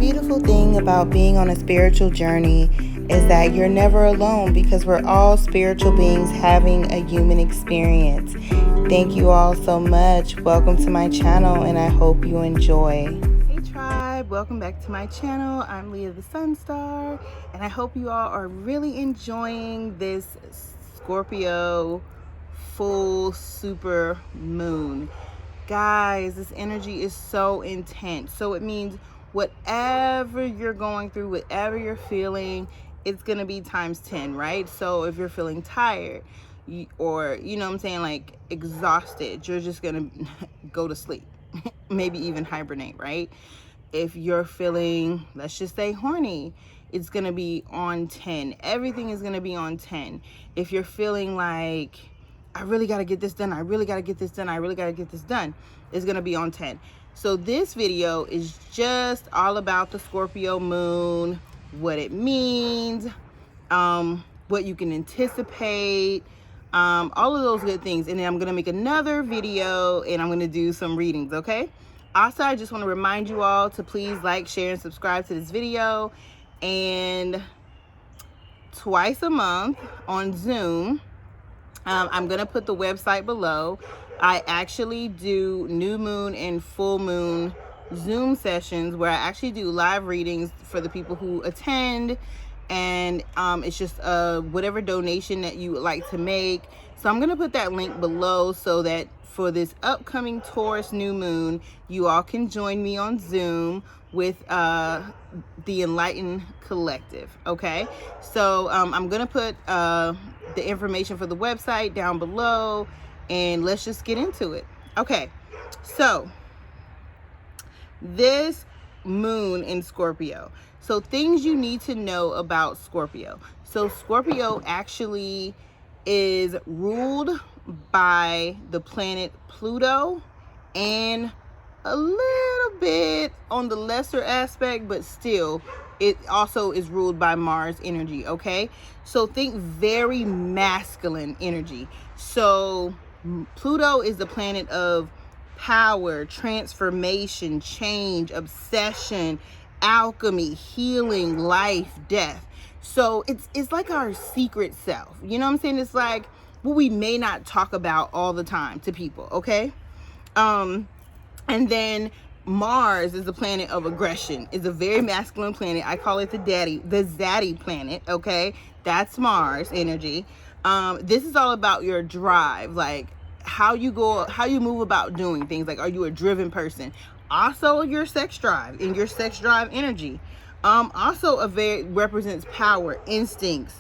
beautiful thing about being on a spiritual journey is that you're never alone because we're all spiritual beings having a human experience. Thank you all so much. Welcome to my channel and I hope you enjoy. Hey tribe, welcome back to my channel. I'm Lia the Sun Star and I hope you all are really enjoying this Scorpio full super moon. Guys, this energy is so intense. So it means whatever you're going through, whatever you're feeling, it's going to be times 10, right? So if you're feeling tired or, you know what I'm saying, like exhausted, you're just going to go to sleep, maybe even hibernate, right? If you're feeling, let's just say horny, it's going to be on 10. Everything is going to be on 10. If you're feeling like, I really got to get this done, I really got to get this done, I really got to get this done, it's going to be on 10. So this video is just all about the Scorpio moon, what it means, what you can anticipate, all of those good things. And then I'm going to make another video and I'm going to do some readings, okay? Also, I just want to remind you all to please like, share, and subscribe to this video. And twice a month on Zoom, I'm going to put the website below. I actually do new moon and full moon Zoom sessions where I actually do live readings for the people who attend. And it's just whatever donation that you would like to make. So I'm going to put that link below so that for this upcoming Taurus new moon, you all can join me on Zoom with the Enlightened Collective, okay? So I'm going to put the information for the website down below and let's just get into it. Okay, so this moon in Scorpio. So things you need to know about Scorpio. So Scorpio actually is ruled by the planet Pluto and a little bit on the lesser aspect, but still it also is ruled by Mars energy, okay? So think very masculine energy. So Pluto is the planet of power, transformation, change, obsession, alchemy, healing, life, death. So it's like our secret self. You know what I'm saying? It's like what we may not talk about all the time to people, okay? And then Mars is the planet of aggression. It's a very masculine planet. I call it the zaddy planet, okay? That's Mars energy. This is all about your drive, like how you move about doing things. Like, are you a driven person? Also your sex drive and your sex drive energy. Also represents power, instincts,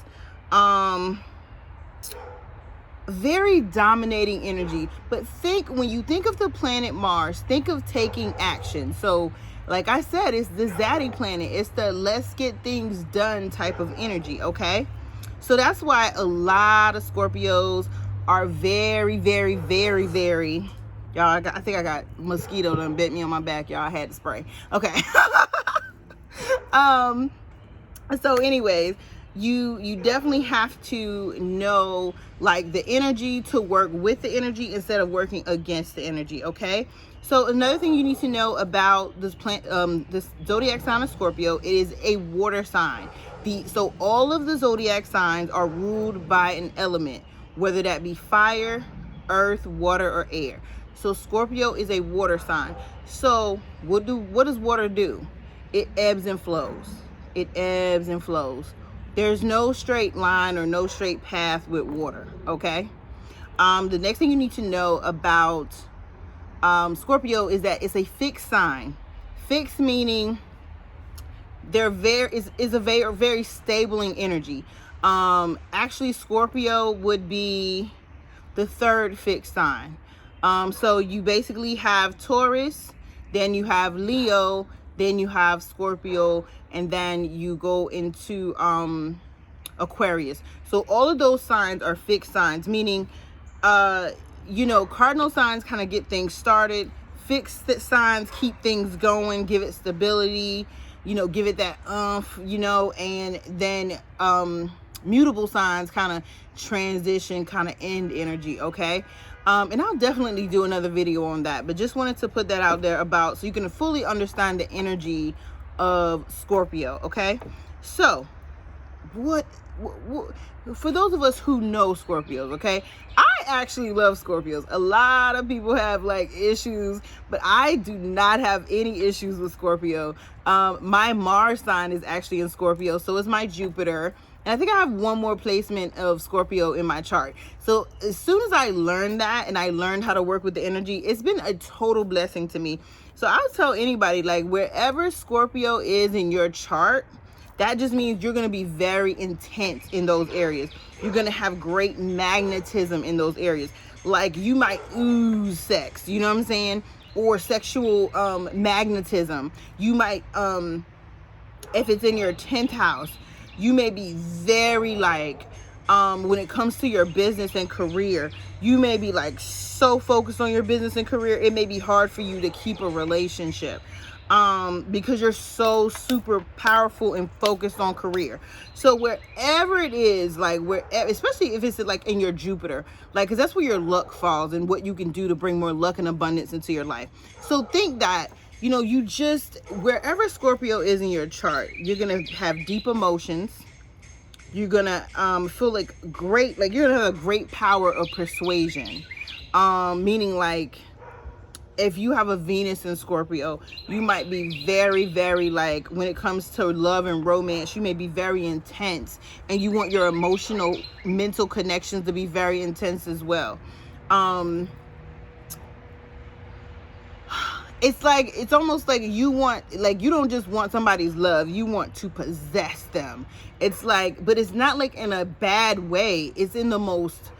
very dominating energy. But when you think of the planet Mars, think of taking action. So like I said, it's the zaddy planet. It's the let's get things done type of energy, okay? So that's why a lot of Scorpios are very, very, very, very, y'all, I think I got mosquito done bit me on my back, y'all. I had to spray. Okay. So anyways, you definitely have to know like the energy to work with the energy instead of working against the energy, okay? So another thing you need to know about this this zodiac sign of Scorpio, it is a water sign. So all of the zodiac signs are ruled by an element, whether that be fire, earth, water, or air. So Scorpio is a water sign. So what does water do? It ebbs and flows. It ebbs and flows. There's no straight line or no straight path with water, okay? The next thing you need to know about Scorpio is that it's a fixed sign. Fixed meaning is a very stable energy. Actually Scorpio would be the third fixed sign. So you basically have Taurus, then you have Leo, then you have Scorpio, and then you go into Aquarius. So all of those signs are fixed signs, meaning you know, cardinal signs kind of get things started. Fixed signs keep things going, give it stability, you know, give it that you know, and then mutable signs kind of transition, kind of end energy, okay? And I'll definitely do another video on that, but just wanted to put that out there so you can fully understand the energy of Scorpio. Okay, so what for those of us who know Scorpios, okay, I actually love Scorpios. A lot of people have like issues, but I do not have any issues with Scorpio. My Mars sign is actually in Scorpio, so is my Jupiter. And I think I have one more placement of Scorpio in my chart. So as soon as I learned that and I learned how to work with the energy, it's been a total blessing to me. So I'll tell anybody, like, wherever Scorpio is in your chart, that just means you're going to be very intense in those areas. You're going to have great magnetism in those areas. Like, you might ooze sex, you know what I'm saying? Or sexual magnetism. You might, if it's in your 10th house, you may be very like, when it comes to your business and career, you may be like so focused on your business and career, it may be hard for you to keep a relationship. Because you're so super powerful and focused on career. So wherever it is, like especially if it's like in your Jupiter, like, cause that's where your luck falls and what you can do to bring more luck and abundance into your life. So think that, you know, you just, wherever Scorpio is in your chart, you're going to have deep emotions. You're going to, feel like great, like you're going to have a great power of persuasion. Meaning like, if you have a Venus in Scorpio, you might be very, very like, when it comes to love and romance, you may be very intense and you want your emotional, mental connections to be very intense as well. It's like, it's almost like you want, like, you don't just want somebody's love, you want to possess them. It's like, but it's not like in a bad way. It's in the most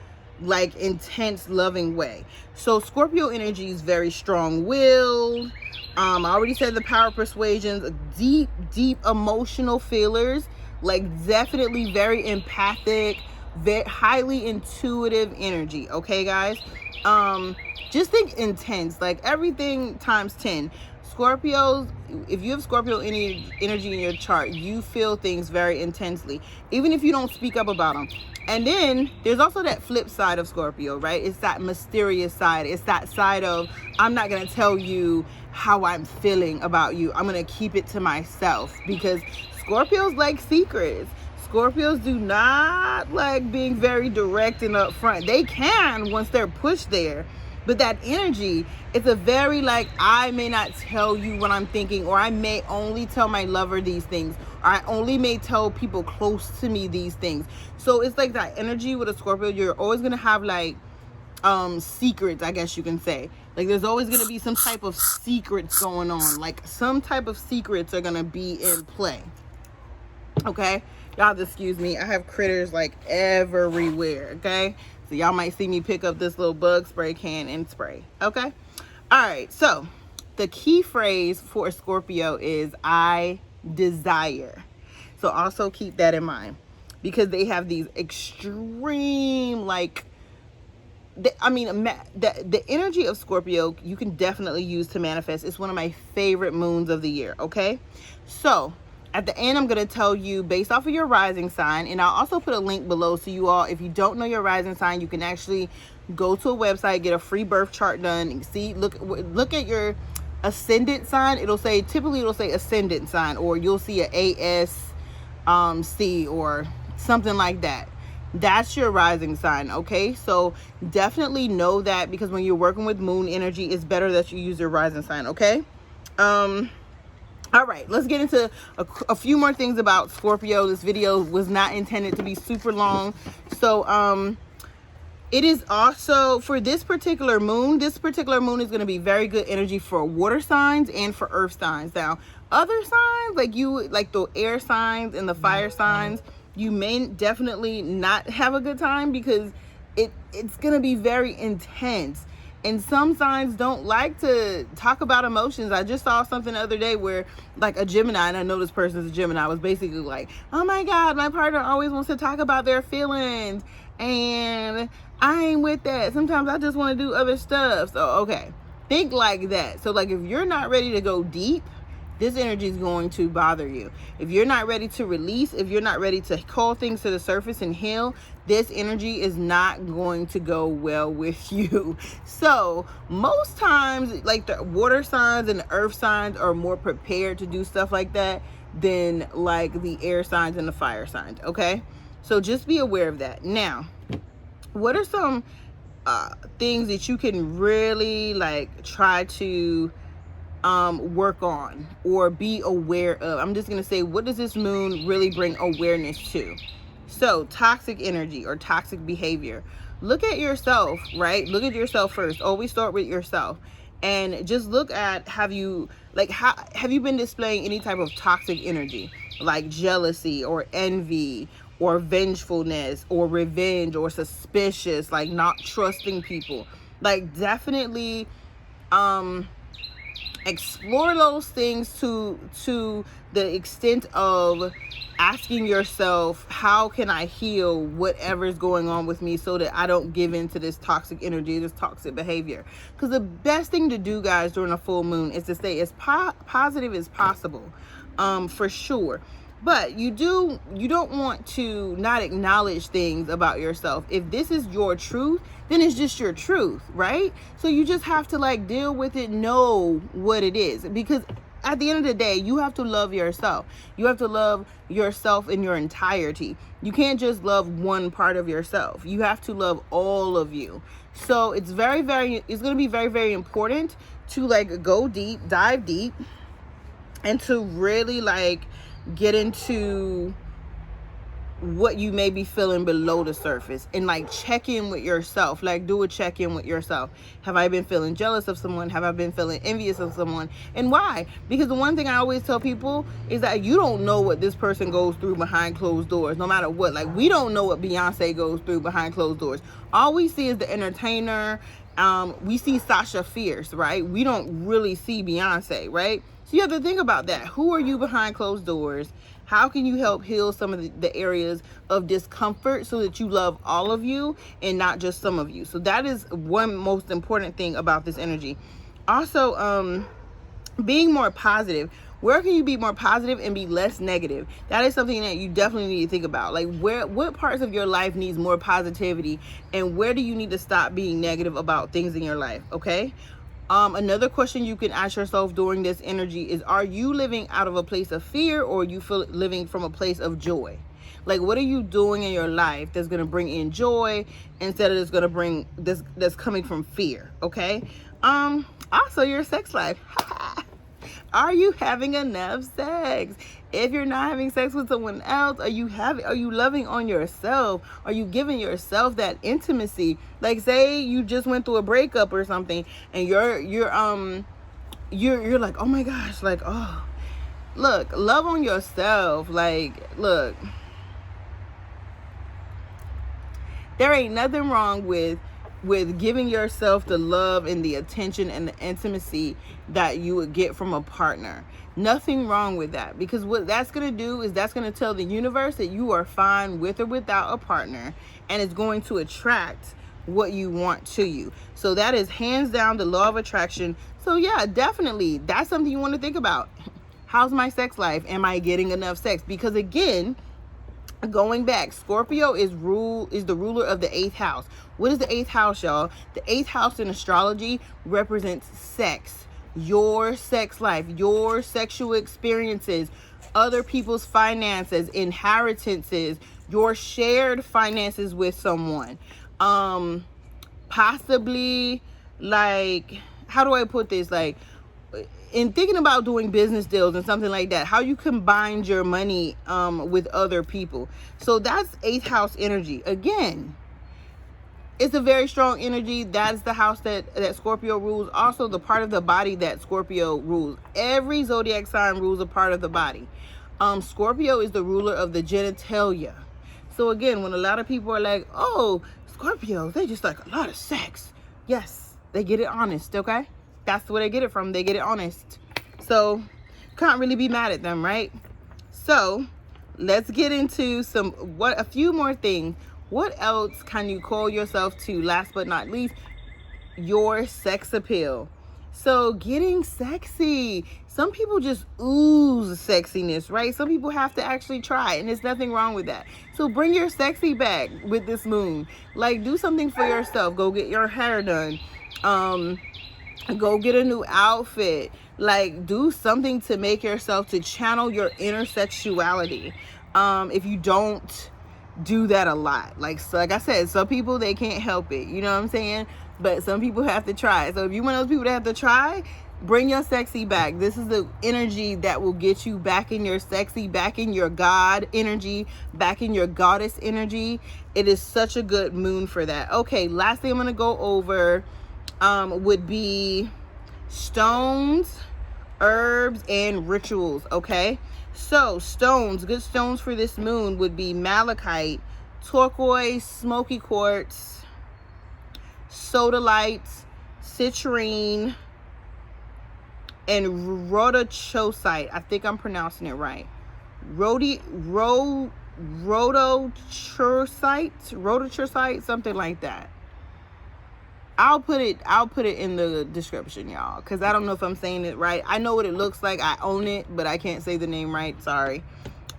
like intense, loving way. So Scorpio energy is very strong-willed. I already said the power of persuasions, deep emotional feelers, like definitely very empathic, very highly intuitive energy. Okay, guys. Just think intense, like everything times 10. Scorpios, if you have Scorpio energy in your chart, you feel things very intensely, even if you don't speak up about them. And then there's also that flip side of Scorpio, right? It's that mysterious side. It's that side of, I'm not going to tell you how I'm feeling about you. I'm going to keep it to myself, because Scorpios like secrets. Scorpios do not like being very direct and upfront. They can once they're pushed there. But that energy, it's a very like, I may not tell you what I'm thinking, or I may only tell my lover these things, or I only may tell people close to me these things. So it's like that energy with a Scorpio. You're always going to have like secrets, I guess you can say. Like there's always going to be some type of secrets going on. Like some type of secrets are going to be in play. Okay? Y'all excuse me. I have critters like everywhere. Okay? So y'all might see me pick up this little bug spray can and spray. Okay? All right. So the key phrase for Scorpio is I desire. So also keep that in mind, because they have these extreme, like, the energy of Scorpio you can definitely use to manifest. It's one of my favorite moons of the year. Okay? So at the end, I'm going to tell you based off of your rising sign, and I'll also put a link below so you all, if you don't know your rising sign, you can actually go to a website, get a free birth chart done, and see, look at your ascendant sign. Typically it'll say ascendant sign, or you'll see a ASC or something like that. That's your rising sign. Okay, so definitely know that, because when you're working with moon energy, it's better that you use your rising sign. Okay. All right, let's get into a few more things about Scorpio. This video was not intended to be super long. So it is also, for this particular moon is going to be very good energy for water signs and for earth signs. Now, other signs, like the air signs and the fire signs, you may definitely not have a good time, because it's going to be very intense. And some signs don't like to talk about emotions. I just saw something the other day where like a Gemini, and I know this person's a Gemini, was basically like, oh my God, my partner always wants to talk about their feelings and I ain't with that. Sometimes I just want to do other stuff. So, okay, think like that. So like if you're not ready to go deep, this energy is going to bother you. If you're not ready to release, if you're not ready to call things to the surface and heal, this energy is not going to go well with you. So most times, like the water signs and the earth signs are more prepared to do stuff like that than like the air signs and the fire signs. Okay, so just be aware of that. Now, what are some things that you can really like try to work on or be aware of? I'm just gonna say, what does this moon really bring awareness to? So toxic energy or toxic behavior. Look at yourself, right? Look at yourself first. Always start with yourself, and just look at, have you been displaying any type of toxic energy, like jealousy or envy or vengefulness or revenge or suspicious, like not trusting people? Like definitely explore those things to the extent of asking yourself, how can I heal whatever is going on with me so that I don't give into this toxic energy, this toxic behavior? Because the best thing to do, guys, during a full moon is to stay as positive as possible, for sure. But you don't want to not acknowledge things about yourself. If this is your truth, then it's just your truth, right? So you just have to like deal with it, know what it is, because at the end of the day, you have to love yourself. You have to love yourself in your entirety. You can't just love one part of yourself. You have to love all of you. So it's going to be very, very important to like go deep, dive deep, and to really like get into what you may be feeling below the surface, and like check in with yourself. Like do a check in with yourself. Have I been feeling jealous of someone? Have I been feeling envious of someone? And why? Because the one thing I always tell people is that you don't know what this person goes through behind closed doors, no matter what. Like we don't know what Beyonce goes through behind closed doors. All we see is the entertainer. We see Sasha Fierce, right? We don't really see Beyonce, right? So you have to think about that. Who are you behind closed doors? How can you help heal some of the areas of discomfort so that you love all of you and not just some of you? So that is one most important thing about this energy. Also, being more positive. Where can you be more positive and be less negative? That is something that you definitely need to think about. Like what parts of your life needs more positivity, and where do you need to stop being negative about things in your life? Okay. Another question you can ask yourself during this energy is, are you living out of a place of fear, or are you living from a place of joy? Like, what are you doing in your life that's going to bring in joy instead of that's going to bring that's coming from fear? Okay. Also your sex life. Are you having enough sex? If you're not having sex with someone else, are you loving on yourself? Are you giving yourself that intimacy? Like, say you just went through a breakup or something, and you're like, oh my gosh, like, oh, look, love on yourself. Like, look, there ain't nothing wrong with giving yourself the love and the attention and the intimacy that you would get from a partner. Nothing wrong with that, because what that's going to do is that's going to tell the universe that you are fine with or without a partner, and it's going to attract what you want to you. So that is hands down the law of attraction. So yeah, definitely that's something you want to think about. How's my sex life? Am I getting enough sex? Because again, going back, Scorpio is the ruler of the 8th house. What is the 8th house, y'all? The 8th house in astrology represents sex, your sex life, your sexual experiences, other people's finances, inheritances, your shared finances with someone. Possibly, like, how do I put this? Like, in thinking about doing business deals and something like that, how you combine your money with other people. So that's 8th house energy. Again, it's a very strong energy. That's the house that Scorpio rules. Also, the part of the body that Scorpio rules. Every zodiac sign rules a part of the body. Scorpio is the ruler of the genitalia. So again, when a lot of people are like, oh, Scorpio, they just like a lot of sex. Yes, they get it honest, okay? That's where they get it from. They get it honest. So can't really be mad at them, right? So let's get into a few more things. What else can you call yourself to? Last but not least, your sex appeal. So getting sexy. Some people just ooze sexiness, right? Some people have to actually try, and there's nothing wrong with that. So bring your sexy back with this moon. Like, do something for yourself. Go get your hair done. Go get a new outfit. Like, do something to make yourself, to channel your inner sexuality. If you don't do that a lot, like I said, some people, they can't help it, you know what I'm saying? But some people have to try. So if you're one of those people that have to try, bring your sexy back. This is the energy that will get you back in your sexy, back in your God energy, back in your goddess energy. It is such a good moon for that. Okay, last thing I'm gonna go over would be stones, herbs, and rituals. Okay, so stones, good stones for this moon would be malachite, turquoise, smoky quartz, sodalite, citrine, and rhodochrosite. I think I'm pronouncing it right. Rhodochrosite, something like that. I'll put it in the description, y'all, because I don't know if I'm saying it right. I know what it looks like. I own it, but I can't say the name right. Sorry.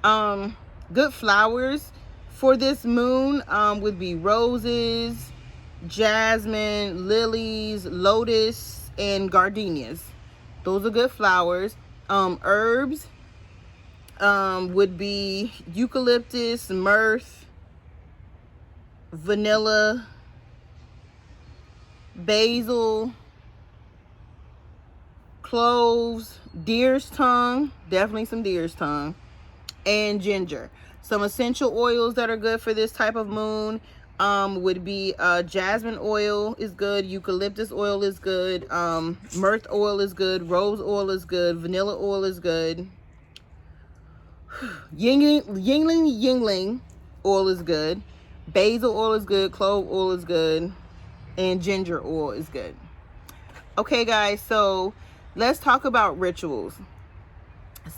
Good flowers for this moon would be roses, jasmine, lilies, lotus, and gardenias. Those are good flowers. Herbs would be eucalyptus, myrrh, vanilla, basil, cloves, deer's tongue, definitely some deer's tongue, and ginger. Some essential oils that are good for this type of moon would be jasmine oil is good, eucalyptus oil is good, myrrh oil is good, rose oil is good, vanilla oil is good, yingling oil is good, basil oil is good, clove oil is good, and ginger oil is good. Okay, guys, so let's talk about rituals.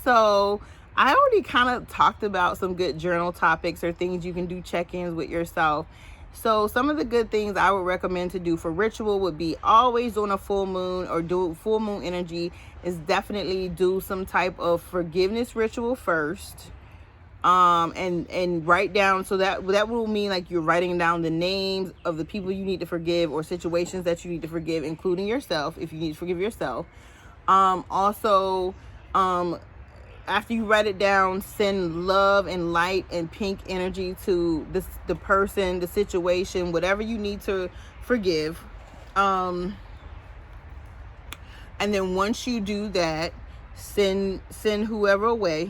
So I already kind of talked about some good journal topics or things you can do, check-ins with yourself. So some of the good things I would recommend to do for ritual would be always on a full moon or do full moon energy is definitely do some type of forgiveness ritual first. And write down, so that will mean like you're writing down the names of the people you need to forgive or situations that you need to forgive, including yourself if you need to forgive yourself. Also, after you write it down, send love and light and pink energy to the person, the situation, whatever you need to forgive. And then once you do that, send whoever away,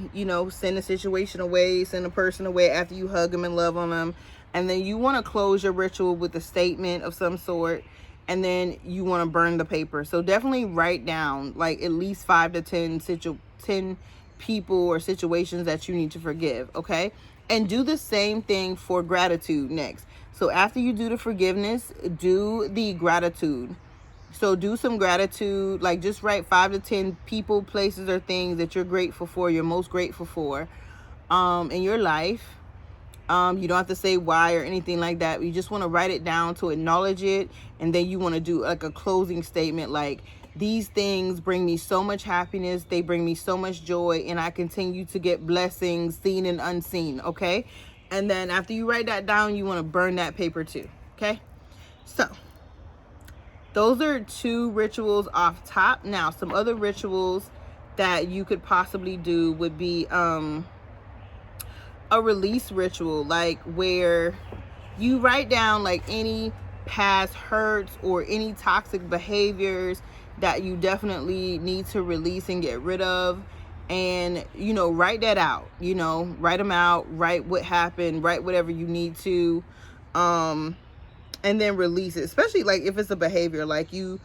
send a situation away, send a person away after you hug them and love on them. And then you want to close your ritual with a statement of some sort, and then you want to burn the paper. So definitely write down like at least 5 to 10 people or situations that you need to forgive. Okay, and do the same thing for gratitude next. So after you do the forgiveness, do the gratitude. So do some gratitude, like just write 5 to 10 people, places, or things that you're grateful for, you're most grateful for in your life. You don't have to say why or anything like that. You just want to write it down to acknowledge it. And then you want to do like a closing statement, like, these things bring me so much happiness. They bring me so much joy. And I continue to get blessings seen and unseen. Okay. And then after you write that down, you want to burn that paper too. Okay. So those are 2 rituals off top. Now, some other rituals that you could possibly do would be a release ritual, like where you write down like any past hurts or any toxic behaviors that you definitely need to release and get rid of. And, write that out, write them out, write what happened, write whatever you need to. And then release it, especially like if it's a behavior like you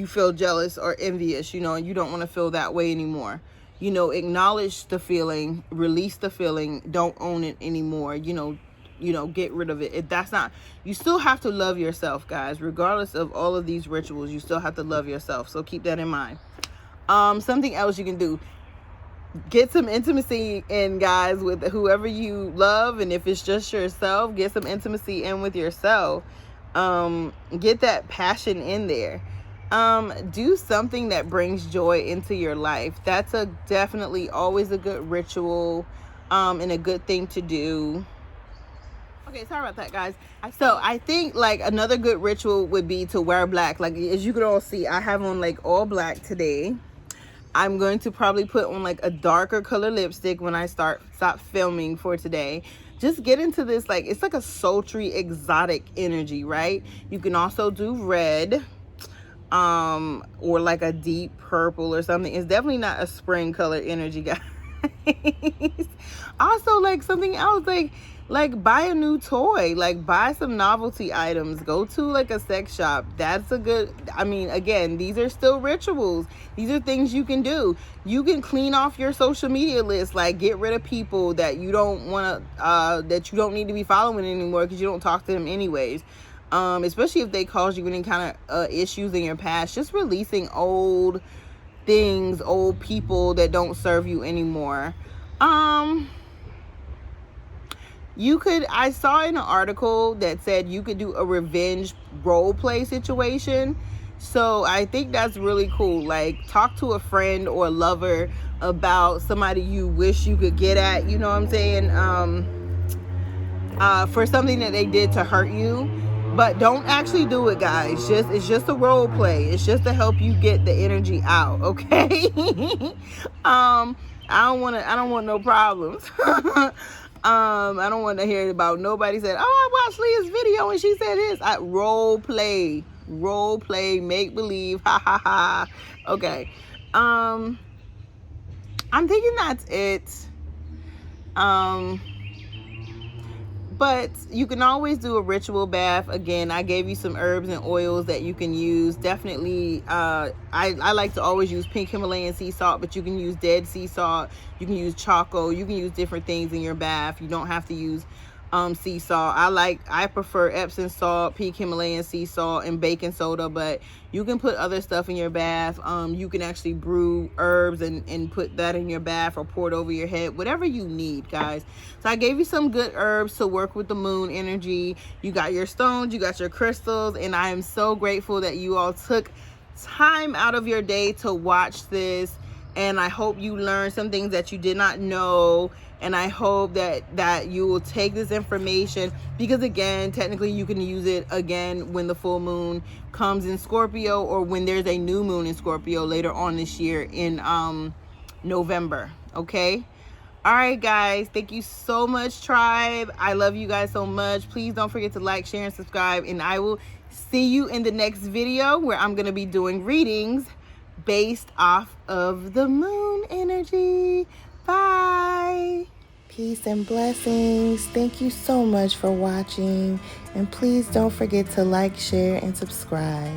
feel jealous or envious, and you don't want to feel that way anymore. Acknowledge the feeling, release the feeling, don't own it anymore. Get rid of it. If that's not, you still have to love yourself, guys. Regardless of all of these rituals, you still have to love yourself. So keep that in mind. Something else you can do, get some intimacy in, guys, with whoever you love. And if it's just yourself, get some intimacy in with yourself. Get that passion in there. Do something that brings joy into your life. That's definitely always a good ritual, and a good thing to do. Okay, sorry about that, guys. So I think like another good ritual would be to wear black. Like, as you can all see, I have on like all black today. I'm going to probably put on like a darker color lipstick when I stop filming for today. Just get into this, like, it's like a sultry, exotic energy, right? You can also do red, or like a deep purple or something. It's definitely not a spring color energy, guys. Also, like, something else, like buy a new toy, like buy some novelty items, go to like a sex shop. That's a good, I mean, again, these are still rituals. These are things you can do. You can clean off your social media list, like get rid of people that you don't want to that you don't need to be following anymore because you don't talk to them anyways. Especially if they cause you any kind of issues in your past. Just releasing old things, old people that don't serve you anymore. I saw in an article that said you could do a revenge role play situation. So I think that's really cool. Like, talk to a friend or a lover about somebody you wish you could get at, you know what I'm saying? For something that they did to hurt you. But don't actually do it, guys. It's just a role play. It's just to help you get the energy out, okay? I don't want no problems. I don't want to hear about nobody said, "Oh, I watched Leah's video and she said this." Role play, make believe, ha ha ha. Okay. I'm thinking that's it. But you can always do a ritual bath. Again, I gave you some herbs and oils that you can use. Definitely, I like to always use pink Himalayan sea salt, but you can use dead sea salt. You can use choco. You can use different things in your bath. You don't have to use sea salt. I prefer Epsom salt, pink Himalayan sea salt, and baking soda, but you can put other stuff in your bath. You can actually brew herbs and put that in your bath or pour it over your head, whatever you need, guys. So I gave you some good herbs to work with the moon energy. You got your stones, you got your crystals, and I am so grateful that you all took time out of your day to watch this. And I hope you learned some things that you did not know. And I hope that you will take this information, because again, technically you can use it again when the full moon comes in Scorpio, or when there's a new moon in Scorpio later on this year in November. Okay. All right, guys. Thank you so much, tribe. I love you guys so much. Please don't forget to like, share, and subscribe. And I will see you in the next video, where I'm going to be doing readings based off of the moon energy. Bye. Peace and blessings. Thank you so much for watching. And please don't forget to like, share, and subscribe.